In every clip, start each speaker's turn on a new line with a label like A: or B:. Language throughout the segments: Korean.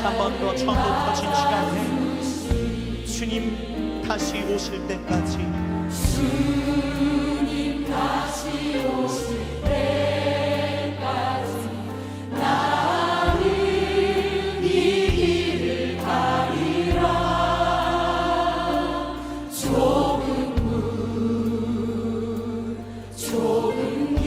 A: 한 번 더 처음부터 진실하게 주님 다시 오실 때까지
B: 주님 다시 오실 때까지 나는 이 길을 가리라. 좁은 문 좁은 길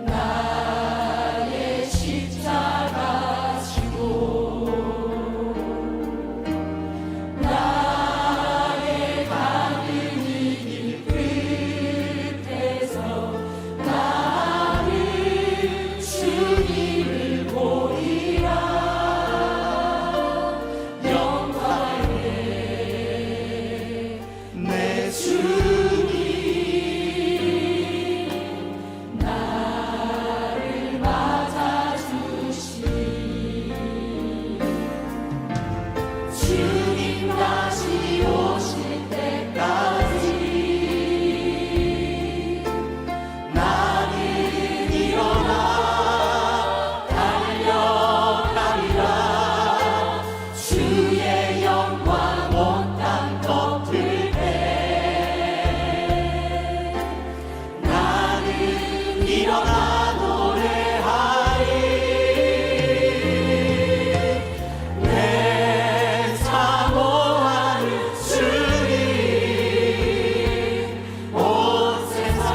B: 나의 십자가 지고 나의 가는 이 길 끝에서 나는 주님을 보리라. 영광의
A: 내 주님
B: 나를 맞아주시. 주님 다시 오실 때까지 나는 일어나 달려가리라. 주의 영광 온 땅 덮을 때 나는 일어나 노래하리.
A: 내 사모하는 주님 온 세상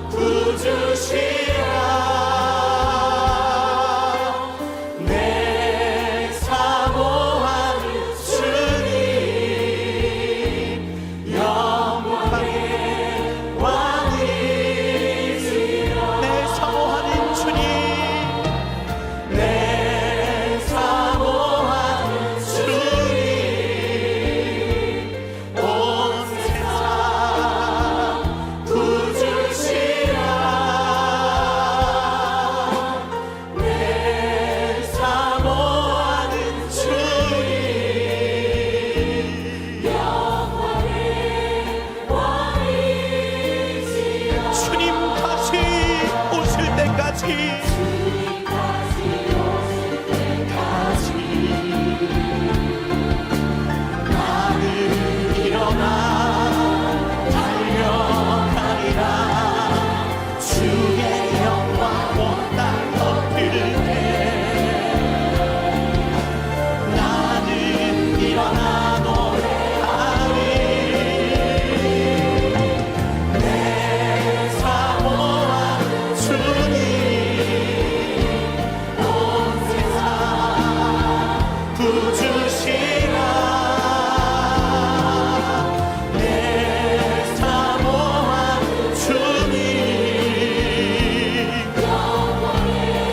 A: 구주시라. 내 사모하는 주님 영광의 왕이시라. 내 사모하는 주님 내 사모하는 주님 온 세상 구주시라. 내 사모하는 주님
B: 영광의 왕이시라.
A: 주님 다시 오실 때까지
B: 주님 다시 오실 때까지
A: 나는 일어나 달려가리라. 주의 영광 온 땅 덮을 때 나는 일어나 노래하리. 내 사모하는 주님 온 세상 구주시라. 내 사모하는 주님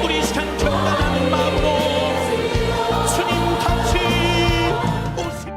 A: 우리 시간 경건하는 마음으로 주님 다시 오실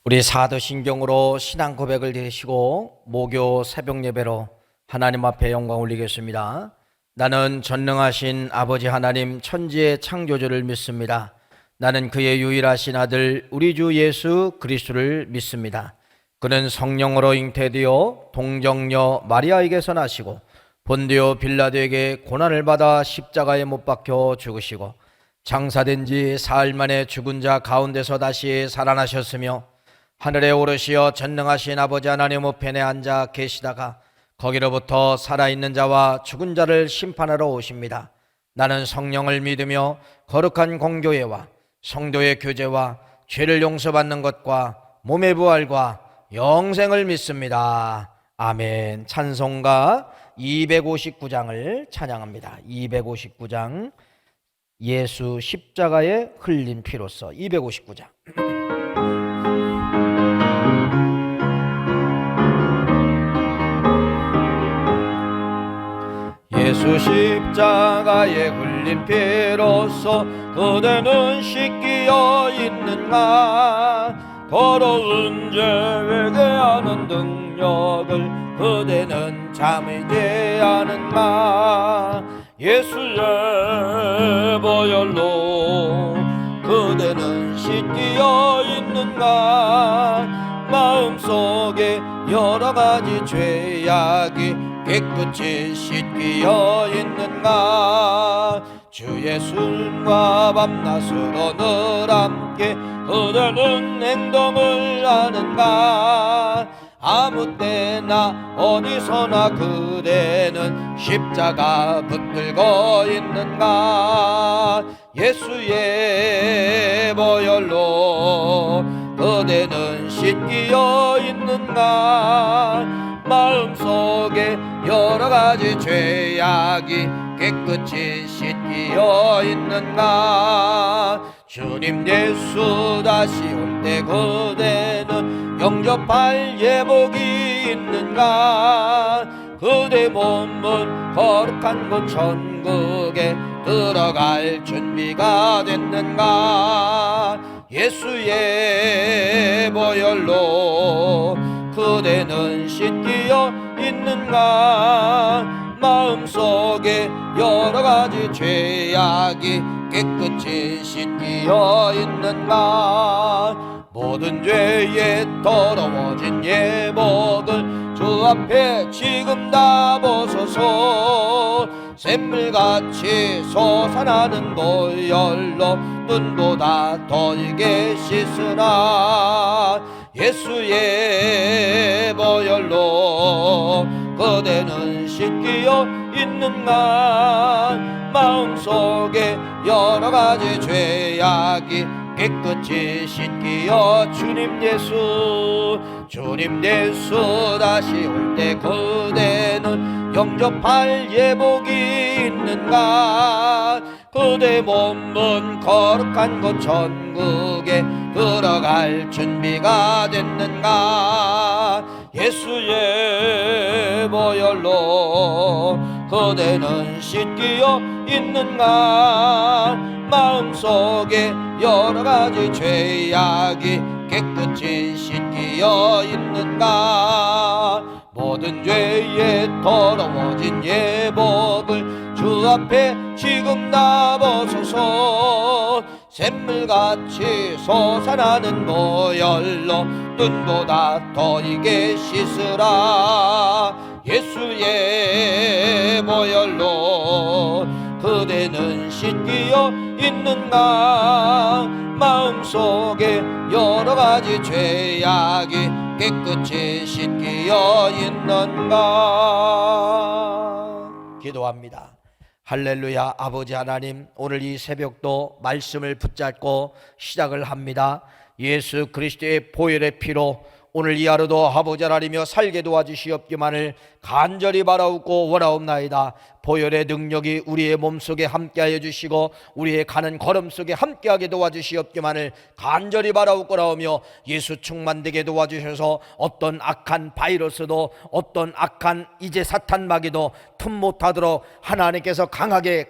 A: 우리 사도신경으로 신앙 고백을 드리시고 모교 새벽 예배로 하나님 앞에 영광 올리겠습니다. 나는 전능하신 아버지 하나님 천지의 창조주를 믿습니다. 나는 그의 유일하신 아들 우리 주 예수 그리스도를 믿습니다. 그는 성령으로 잉태되어 동정녀 마리아에게서 나시고 본디오 빌라도에게 고난을 받아 십자가에 못 박혀 죽으시고 장사된 지 사흘 만에 죽은 자 가운데서 다시 살아나셨으며 하늘에 오르시어 전능하신 아버지 하나님 우편에 앉아 계시다가 거기로부터 살아있는 자와 죽은 자를 심판하러 오십니다. 나는 성령을 믿으며 거룩한 공교회와 성도의 교제와 죄를 용서받는 것과 몸의 부활과 영생을 믿습니다. 아멘. 찬송가 259장을 찬양합니다. 259장, 예수 십자가에 흘린 피로써. 259장. 예수 십자가에 흘린 피로써 그대는 씻기어 있는가. 더러운 죄 회개하는 능력을 그대는 잠이 제하는가. 예수의 보혈로 그대는 씻기어 있는가. 마음속에 여러 가지 죄악이 깨끗이 씻기어 있는가. 주의 술과 밤낮으로 늘 함께 그대는 행동을 하는가. 아무 때나 어디서나 그대는 십자가 붙들고 있는가. 예수의 보혈로 그대는 씻기어 있는가. 마음속에 여러 가지 죄악이 깨끗이 씻기어 있는가. 주님 예수 다시 올 때 그대는 영접할 예복이 있는가. 그대 몸은 거룩한 곳 천국에 들어갈 준비가 됐는가. 예수의 보혈로 그대는 씻기어 있는가. 마음속에 여러 가지 죄악이 깨끗이 씻기어 있는가. 모든 죄에 더러워진 예복을 주 앞에 지금 다 벗어서 샘물같이 솟아나는 보혈로 눈보다 더 익게 씻으라. 예수의 보혈로 그대는 씻기어 있는가. 마음속에 여러 가지 죄악이 깨끗이 씻기어 주님 예수 다시 올 때 그대는 영접할 예복이 있는가. 그대 몸은 거룩한 곳 천국에 들어갈 준비가 됐는가. 예수의 보혈로 그대는 씻기어 있는가. 마음속에 여러 가지 죄악이 깨끗이 씻기어 있는가. 모든 죄에 더러워진 예복을 주 앞에 지금 다 벗어서 샘물같이 솟아나는 보혈로 눈보다 더 익게 씻으라. 예수의 보혈로 그대는 씻기어 있는가. 마음속에 여러 가지 죄악이 깨끗이 씻기어 있는가. 기도합니다. 할렐루야. 아버지 하나님, 오늘 이 새벽도 말씀을 붙잡고 시작을 합니다. 예수 그리스도의 보혈의 피로 오늘 이 하루도 아버지 하나님이여 살게 도와주시옵기만을 간절히 바라옵고 원하옵나이다. 보혈의 능력이 우리의 몸속에 함께하여 주시고 우리의 가는 걸음 속에 함께하게 도와주시옵기만을 간절히 바라옵고나오며 예수 충만되게 도와주셔서 어떤 악한 바이러스도 어떤 악한 이제 사탄 마귀도 틈 못하도록 하나님께서 강하게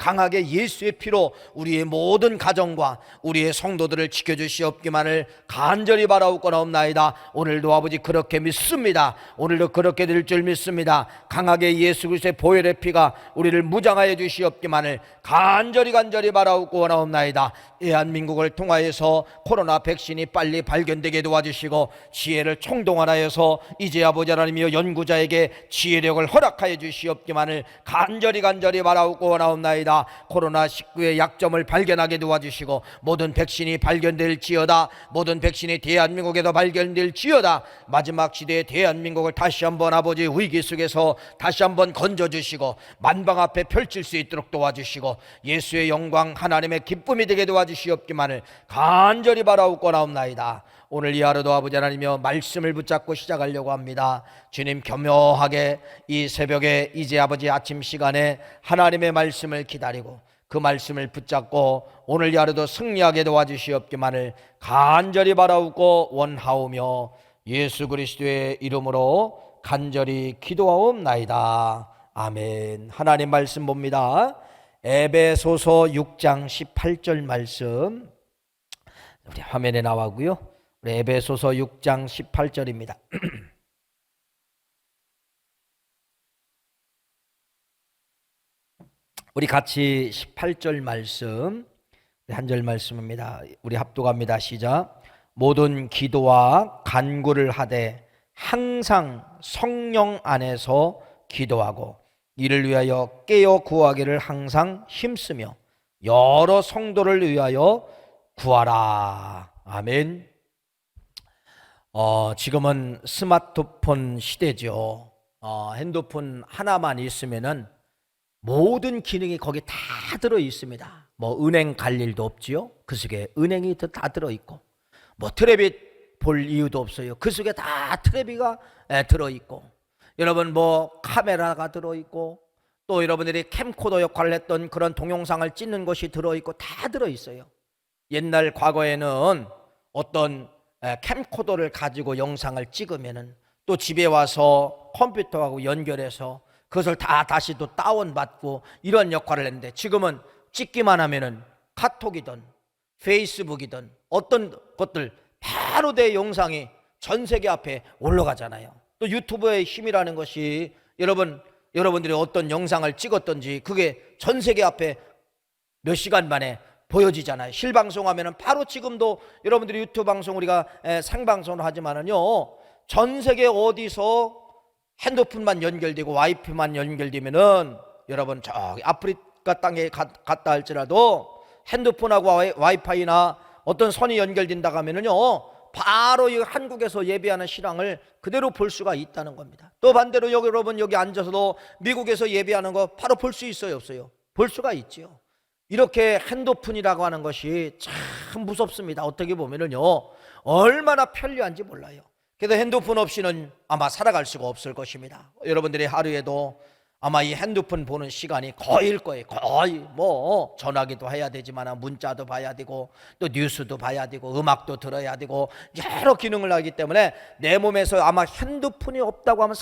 A: 예수의 피로 우리의 모든 가정과 우리의 성도들을 지켜주시옵기만을 간절히 바라옵고나옵나이다. 오늘도 아버지 그렇게 믿습니다. 오늘도 그렇게 될 줄 믿습니다. 강하게 예수 그리스도의 보혈의 피가 우리를 무장하여 주시옵기만을 간절히 바라옵고 원하옵나이다. 대한민국을 통하여서 코로나 백신이 빨리 발견되게 도와주시고 지혜를 총동원하여서 이제 아버지 하나님이여 연구자에게 지혜력을 허락하여 주시옵기만을 간절히 바라옵고 원하옵나이다. 코로나19의 약점을 발견하게 도와주시고 모든 백신이 발견될지어다. 모든 백신이 대한민국에도 발견될지어다. 마지막 시대의 대한민국을 다시 한번 아버지 위기 속에서 다시 한번 건져주시고 만방 앞에 펼칠 수 있도록 도와주시고 예수의 영광 하나님의 기쁨이 되게 도와주시옵기만을 간절히 바라옵고나옵나이다. 오늘 이 하루도 아버지 하나님이여 말씀을 붙잡고 시작하려고 합니다. 주님, 겸허하게 이 새벽에 이제 아버지 아침 시간에 하나님의 말씀을 기다리고 그 말씀을 붙잡고 오늘 이 하루도 승리하게 도와주시옵기만을 간절히 바라옵고 원하오며 예수 그리스도의 이름으로 간절히 기도하옵나이다. 아멘. 하나님 말씀 봅니다. 에베소서 6장 18절 말씀 우리 화면에 나와고요. 우리 에베소서 6장 18절입니다. 우리 같이 18절 말씀 한 절 말씀입니다. 우리 합독합니다. 시작. 모든 기도와 간구를 하되 항상 성령 안에서 기도하고 이를 위하여 깨어 구하기를 항상 힘쓰며 여러 성도를 위하여 구하라. 아멘. 지금은 스마트폰 시대죠. 핸드폰 하나만 있으면은 모든 기능이 거기 다 들어 있습니다. 뭐 은행 갈 일도 없지요. 그 속에 은행이 다 들어 있고, 뭐 텔레비 볼 이유도 없어요. 그 속에 다 텔레비가 들어 있고, 여러분 뭐 카메라가 들어 있고, 또 여러분들이 캠코더 역할을 했던 그런 동영상을 찍는 것이 들어 있고 다 들어 있어요. 옛날 과거에는 어떤 캠코더를 가지고 영상을 찍으면은 또 집에 와서 컴퓨터하고 연결해서 그것을 다 다시 또 다운받고 이런 역할을 했는데, 지금은 찍기만 하면은 카톡이든 페이스북이든 어떤 것들 바로 내 영상이 전 세계 앞에 올라가잖아요. 또 유튜브의 힘이라는 것이 여러분들이 어떤 영상을 찍었든지 그게 전 세계 앞에 몇 시간 만에 보여지잖아요. 실방송하면은 바로 지금도 여러분들이 유튜브 방송 우리가 생방송을 하지만은요, 전 세계 어디서 핸드폰만 연결되고 와이파이만 연결되면은 여러분 저기 아프리카 땅에 갔다 할지라도 핸드폰하고 와이파이나 어떤 선이 연결된다고 하면은요, 바로 이 한국에서 예배하는 신앙을 그대로 볼 수가 있다는 겁니다. 또 반대로 여러분 여기 앉아서도 미국에서 예배하는 거 바로 볼 수 있어요, 없어요? 볼 수가 있지요. 이렇게 핸드폰이라고 하는 것이 참 무섭습니다. 어떻게 보면은요, 얼마나 편리한지 몰라요. 그래서 핸드폰 없이는 아마 살아갈 수가 없을 것입니다. 여러분들이 하루에도 아마 이 핸드폰 보는 시간이 거의일 거예요. 거의 뭐 전화기도 해야 되지만 문자도 봐야 되고 또 뉴스도 봐야 되고 음악도 들어야 되고 여러 기능을 하기 때문에 내 몸에서 아마 핸드폰이 없다고 하면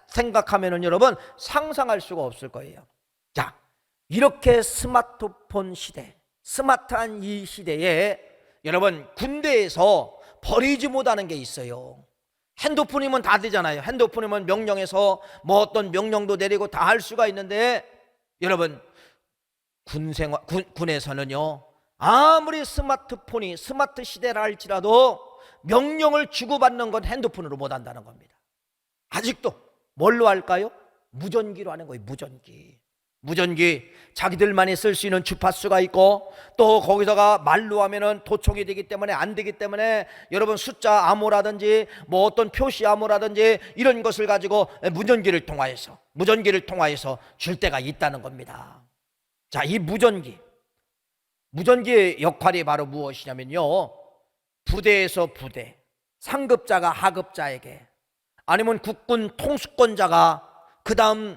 A: 생각하면은 여러분 상상할 수가 없을 거예요. 자, 이렇게 스마트폰 시대, 스마트한 이 시대에 여러분 군대에서 버리지 못하는 게 있어요. 핸드폰이면 다 되잖아요. 핸드폰이면 명령해서 뭐 어떤 명령도 내리고 다 할 수가 있는데, 여러분 군에서는요, 아무리 스마트폰이 스마트 시대라 할지라도 명령을 주고받는 건 핸드폰으로 못 한다는 겁니다. 아직도 뭘로 할까요? 무전기로 하는 거예요. 무전기 자기들만이 쓸 수 있는 주파수가 있고, 또 거기서가 말로 하면은 도청이 되기 때문에 안 되기 때문에 여러분 숫자 암호라든지 뭐 어떤 표시 암호라든지 이런 것을 가지고 무전기를 통하여서 줄 때가 있다는 겁니다. 자, 이 무전기의 역할이 바로 무엇이냐면요, 부대에서 부대, 상급자가 하급자에게, 아니면 국군 통수권자가 그 다음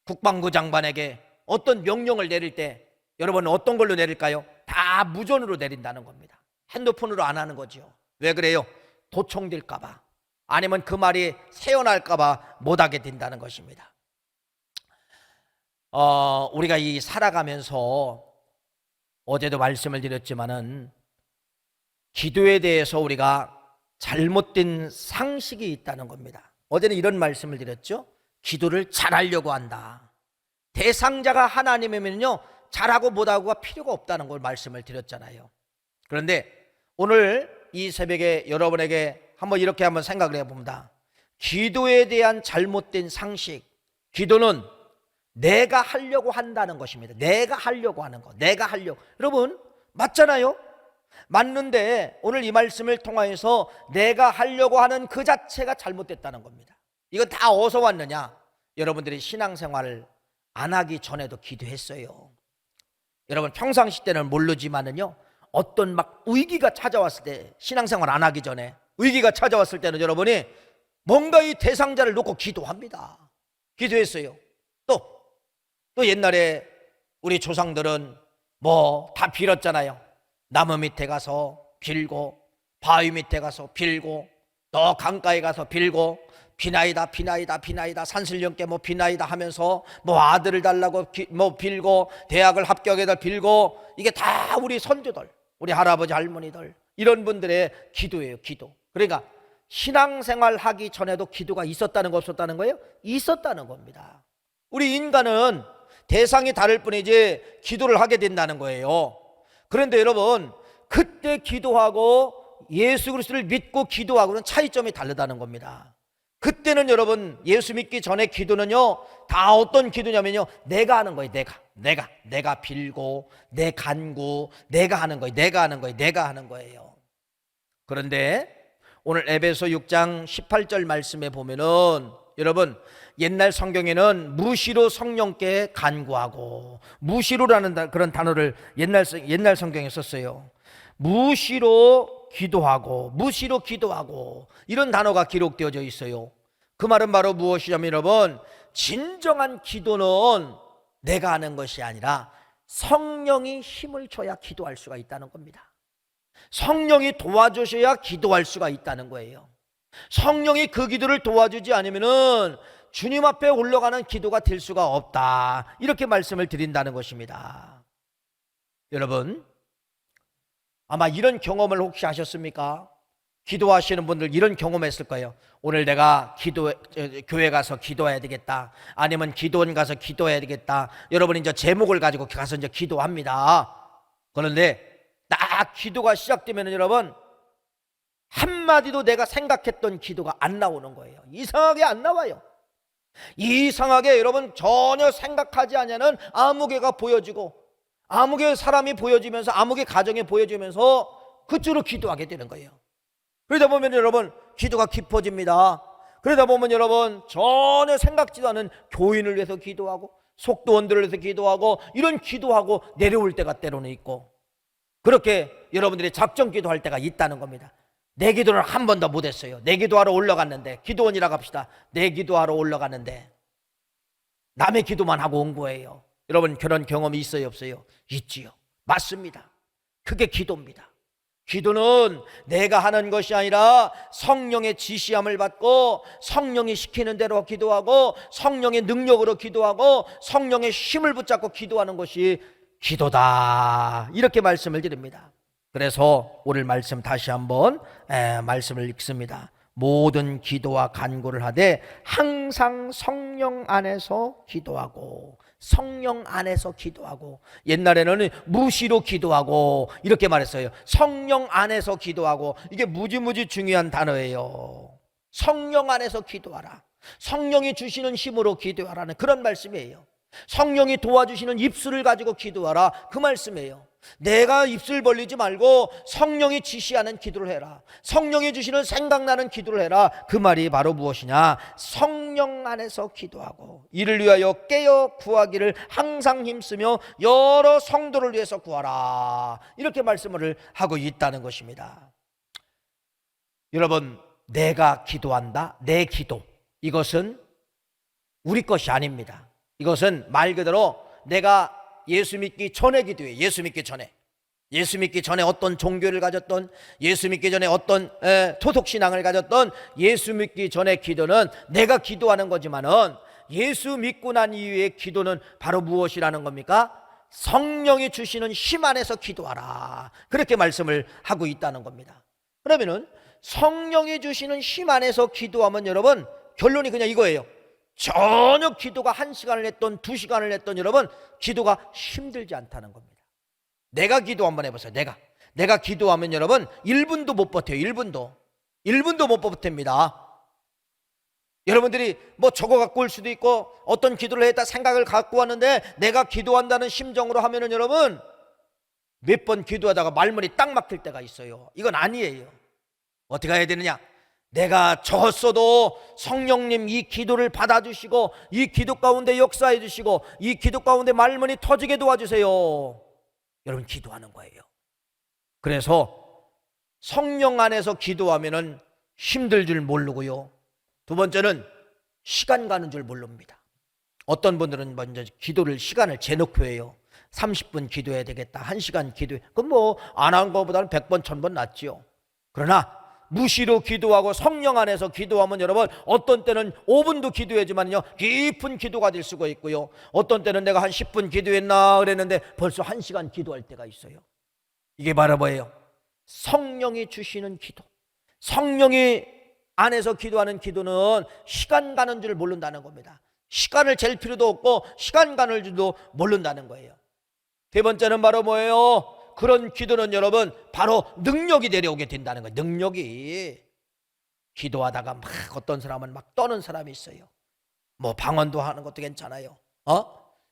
A: 국방부 장관에게 어떤 명령을 내릴 때 여러분 어떤 걸로 내릴까요? 다 무전으로 내린다는 겁니다. 핸드폰으로 안 하는 거죠. 왜 그래요? 도청될까 봐, 아니면 그 말이 새어날까 봐 못하게 된다는 것입니다. 우리가 이 살아가면서 어제도 말씀을 드렸지만은 기도에 대해서 우리가 잘못된 상식이 있다는 겁니다. 어제는 이런 말씀을 드렸죠. 기도를 잘하려고 한다. 대상자가 하나님이면요, 잘하고 못하고가 필요가 없다는 걸 말씀을 드렸잖아요. 그런데 오늘 이 새벽에 여러분에게 한번 생각을 해봅니다. 기도에 대한 잘못된 상식, 기도는 내가 하려고 한다는 것입니다. 내가 하려고 하는 거, 여러분 맞잖아요. 맞는데 오늘 이 말씀을 통하여서 내가 하려고 하는 그 자체가 잘못됐다는 겁니다. 이건 다 어디서 왔느냐? 여러분들이 신앙생활을 안 하기 전에도 기도했어요. 여러분 평상시 때는 모르지만은요, 어떤 막 위기가 찾아왔을 때, 신앙생활 안 하기 전에 위기가 찾아왔을 때는 여러분이 뭔가 이 대상자를 놓고 기도합니다. 기도했어요. 또 옛날에 우리 조상들은 뭐 다 빌었잖아요. 나무 밑에 가서 빌고, 바위 밑에 가서 빌고, 또 강가에 가서 빌고, 비나이다 비나이다 비나이다, 산신령께 뭐 비나이다 하면서 뭐 아들을 달라고 뭐 빌고, 대학을 합격해다 빌고, 이게 다 우리 선조들, 우리 할아버지 할머니들, 이런 분들의 기도예요. 기도. 그러니까 신앙생활 하기 전에도 기도가 있었다는 거 없었다는 거예요? 있었다는 겁니다. 우리 인간은 대상이 다를 뿐이지 기도를 하게 된다는 거예요. 그런데 여러분, 그때 기도하고 예수 그리스도를 믿고 기도하고는 차이점이 다르다는 겁니다. 그때는 여러분, 예수 믿기 전에 기도는요, 다 어떤 기도냐면요, 내가 하는 거예요. 내가 빌고, 내 간구, 내가 하는 거예요. 그런데 오늘 에베소 6장 18절 말씀에 보면은, 여러분, 옛날 성경에는 무시로 성령께 간구하고, 무시로라는 그런 단어를 옛날 성경에 썼어요. 무시로 기도하고, 무시로 기도하고, 이런 단어가 기록되어져 있어요. 그 말은 바로 무엇이냐면 여러분, 진정한 기도는 내가 하는 것이 아니라 성령이 힘을 줘야 기도할 수가 있다는 겁니다. 성령이 도와주셔야 기도할 수가 있다는 거예요. 성령이 그 기도를 도와주지 않으면은 주님 앞에 올라가는 기도가 될 수가 없다, 이렇게 말씀을 드린다는 것입니다. 여러분, 아마 이런 경험을 혹시 하셨습니까? 기도하시는 분들 이런 경험했을 거예요. 오늘 내가 교회 가서 기도해야 되겠다, 아니면 기도원 가서 기도해야 되겠다. 여러분이 이제 제목을 가지고 가서 이제 기도합니다. 그런데 딱 기도가 시작되면 여러분, 한마디도 내가 생각했던 기도가 안 나오는 거예요. 이상하게 안 나와요. 이상하게 여러분, 전혀 생각하지 않는 아무개가 보여지고, 아무개 사람이 보여지면서, 아무개 가정이 보여지면서 그쪽으로 기도하게 되는 거예요. 그러다 보면 여러분, 기도가 깊어집니다. 그러다 보면 여러분, 전혀 생각지도 않은 교인을 위해서 기도하고, 속도원들을 위해서 기도하고, 이런 기도하고 내려올 때가 때로는 있고, 그렇게 여러분들이 작정 기도할 때가 있다는 겁니다. 내 기도는 한 번도 못했어요. 내 기도하러 올라갔는데, 기도원이라고 합시다. 내 기도하러 올라갔는데 남의 기도만 하고 온 거예요. 여러분, 그런 경험이 있어요 없어요? 있지요. 맞습니다. 그게 기도입니다. 기도는 내가 하는 것이 아니라 성령의 지시함을 받고, 성령이 시키는 대로 기도하고, 성령의 능력으로 기도하고, 성령의 힘을 붙잡고 기도하는 것이 기도다, 이렇게 말씀을 드립니다. 그래서 오늘 말씀 다시 한번 말씀을 읽습니다. 모든 기도와 간구를 하되 항상 성령 안에서 기도하고, 성령 안에서 기도하고. 옛날에는 무시로 기도하고 이렇게 말했어요. 성령 안에서 기도하고, 이게 무지무지 중요한 단어예요. 성령 안에서 기도하라, 성령이 주시는 힘으로 기도하라는 그런 말씀이에요. 성령이 도와주시는 입술을 가지고 기도하라, 그 말씀이에요. 내가 입술 벌리지 말고 성령이 지시하는 기도를 해라, 성령이 주시는 생각나는 기도를 해라. 그 말이 바로 무엇이냐? 성령 안에서 기도하고, 이를 위하여 깨어 구하기를 항상 힘쓰며 여러 성도를 위해서 구하라, 이렇게 말씀을 하고 있다는 것입니다. 여러분, 내가 기도한다, 내 기도, 이것은 우리 것이 아닙니다. 이것은 말 그대로 내가 예수 믿기 전에 기도해요. 예수 믿기 전에 어떤 종교를 가졌던, 예수 믿기 전에 어떤 토속신앙을 가졌던, 예수 믿기 전에 기도는 내가 기도하는 거지만은, 예수 믿고 난 이후의 기도는 바로 무엇이라는 겁니까? 성령이 주시는 힘 안에서 기도하라, 그렇게 말씀을 하고 있다는 겁니다. 그러면은 성령이 주시는 힘 안에서 기도하면 여러분, 결론이 그냥 이거예요. 전혀 기도가 1시간을 했던 2시간을 했던 여러분, 기도가 힘들지 않다는 겁니다. 내가 기도 한번 해보세요. 내가 기도하면 여러분 1분도 못 버텨요. 1분도 못 버팁니다. 여러분들이 뭐 적어 갖고 올 수도 있고, 어떤 기도를 했다 생각을 갖고 왔는데 내가 기도한다는 심정으로 하면은 여러분 몇 번 기도하다가 말문이 딱 막힐 때가 있어요. 이건 아니에요. 어떻게 해야 되느냐? 내가 졌어도 성령님 이 기도를 받아주시고 이 기도 가운데 역사해 주시고 이 기도 가운데 말문이 터지게 도와주세요. 여러분 기도하는 거예요. 그래서 성령 안에서 기도하면은 힘들 줄 모르고요. 두 번째는 시간 가는 줄 모릅니다. 어떤 분들은 먼저 기도를 시간을 재놓고 해요. 30분 기도해야 되겠다. 1시간 기도해. 그럼 뭐 안 한 것보다는 100번 1000번 낫지요. 그러나 무시로 기도하고 성령 안에서 기도하면 여러분 어떤 때는 5분도 기도하지만요 깊은 기도가 될 수가 있고요. 어떤 때는 내가 한 10분 기도했나 그랬는데 벌써 1시간 기도할 때가 있어요. 이게 바로 뭐예요? 성령이 주시는 기도. 성령이 안에서 기도하는 기도는 시간 가는 줄 모른다는 겁니다. 시간을 잴 필요도 없고 시간 가는 줄도 모른다는 거예요. 세 번째는 바로 뭐예요? 그런 기도는 여러분 바로 능력이 내려오게 된다는 거예요. 능력이. 기도하다가 막 어떤 사람은 막 떠는 사람이 있어요. 뭐 방언도 하는 것도 괜찮아요.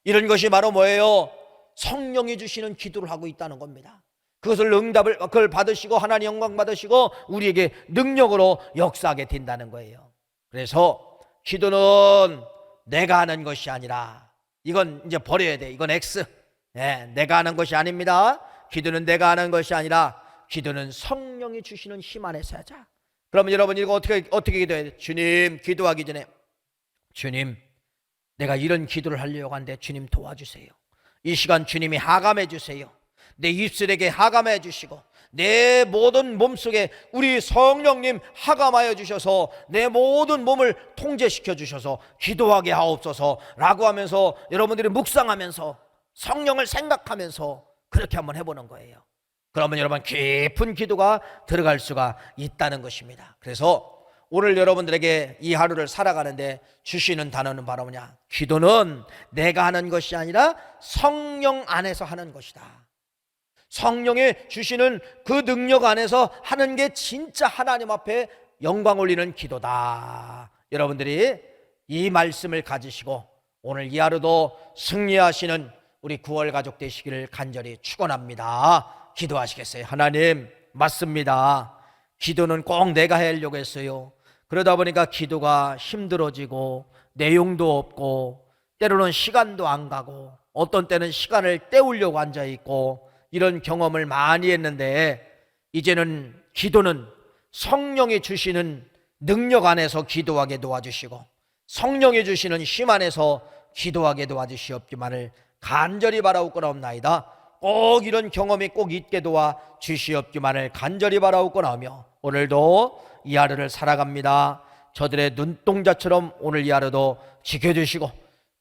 A: 이런 것이 바로 뭐예요? 성령이 주시는 기도를 하고 있다는 겁니다. 그것을 응답을 그걸 받으시고 하나님 영광 받으시고 우리에게 능력으로 역사하게 된다는 거예요. 그래서 기도는 내가 하는 것이 아니라 이건 이제 버려야 돼. 이건 X. 내가 하는 것이 아닙니다. 기도는 내가 하는 것이 아니라 기도는 성령이 주시는 힘 안에서 하자. 그러면 여러분 이거 어떻게 기도해야 돼? 주님, 기도하기 전에 주님, 내가 이런 기도를 하려고 하는데 주님 도와주세요. 이 시간 주님이 하감해 주세요. 내 입술에게 하감해 주시고 내 모든 몸속에 우리 성령님 하감하여 주셔서 내 모든 몸을 통제시켜 주셔서 기도하게 하옵소서 라고 하면서 여러분들이 묵상하면서 성령을 생각하면서 그렇게 한번 해보는 거예요. 그러면 여러분 깊은 기도가 들어갈 수가 있다는 것입니다. 그래서 오늘 여러분들에게 이 하루를 살아가는데 주시는 단어는 바로 뭐냐? 기도는 내가 하는 것이 아니라 성령 안에서 하는 것이다. 성령이 주시는 그 능력 안에서 하는 게 진짜 하나님 앞에 영광 올리는 기도다. 여러분들이 이 말씀을 가지시고 오늘 이 하루도 승리하시는 우리 9월 가족 되시기를 간절히 축원합니다. 기도하시겠어요? 하나님, 맞습니다. 기도는 꼭 내가 하려고 했어요. 그러다 보니까 기도가 힘들어지고 내용도 없고 때로는 시간도 안 가고 어떤 때는 시간을 때우려고 앉아있고 이런 경험을 많이 했는데 이제는 기도는 성령이 주시는 능력 안에서 기도하게 도와주시고 성령이 주시는 힘 안에서 기도하게 도와주시옵기만을 간절히 바라옵고나옵나이다. 꼭 이런 경험이 꼭 있게 도와주시옵기만을 간절히 바라옵고나오며 오늘도 이 하루를 살아갑니다. 저들의 눈동자처럼 오늘 이 하루도 지켜주시고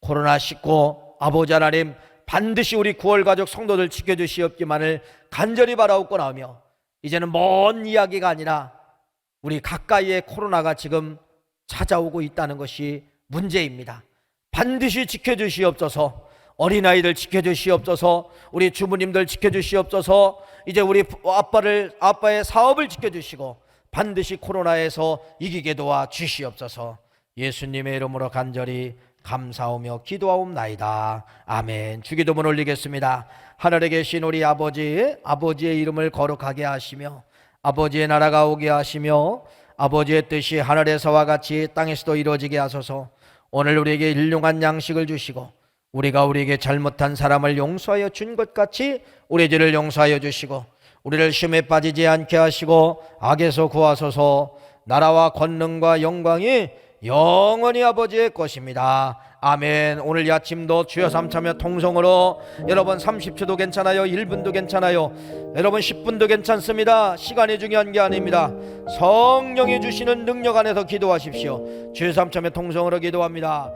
A: 코로나19 아버지 하나님 반드시 우리 9월 가족 성도들 지켜주시옵기만을 간절히 바라옵고나오며 이제는 먼 이야기가 아니라 우리 가까이에 코로나가 지금 찾아오고 있다는 것이 문제입니다. 반드시 지켜주시옵소서. 어린아이들 지켜주시옵소서. 우리 주부님들 지켜주시옵소서. 이제 우리 아빠의 사업을 지켜주시고 반드시 코로나에서 이기게 도와주시옵소서. 예수님의 이름으로 간절히 감사하며 기도하옵나이다. 아멘. 주기도문 올리겠습니다. 하늘에 계신 우리 아버지의 이름을 거룩하게 하시며 아버지의 나라가 오게 하시며 아버지의 뜻이 하늘에서와 같이 땅에서도 이루어지게 하소서. 오늘 우리에게 일용한 양식을 주시고 우리가 우리에게 잘못한 사람을 용서하여 준 것 같이 우리 죄를 용서하여 주시고 우리를 시험에 빠지지 않게 하시고 악에서 구하소서. 나라와 권능과 영광이 영원히 아버지의 것입니다. 아멘. 오늘 이 아침도 주여 삼차며 통성으로 여러분 30초도 괜찮아요. 1분도 괜찮아요. 여러분 10분도 괜찮습니다. 시간이 중요한 게 아닙니다. 성령이 주시는 능력 안에서 기도하십시오. 주여 삼차며 통성으로 기도합니다.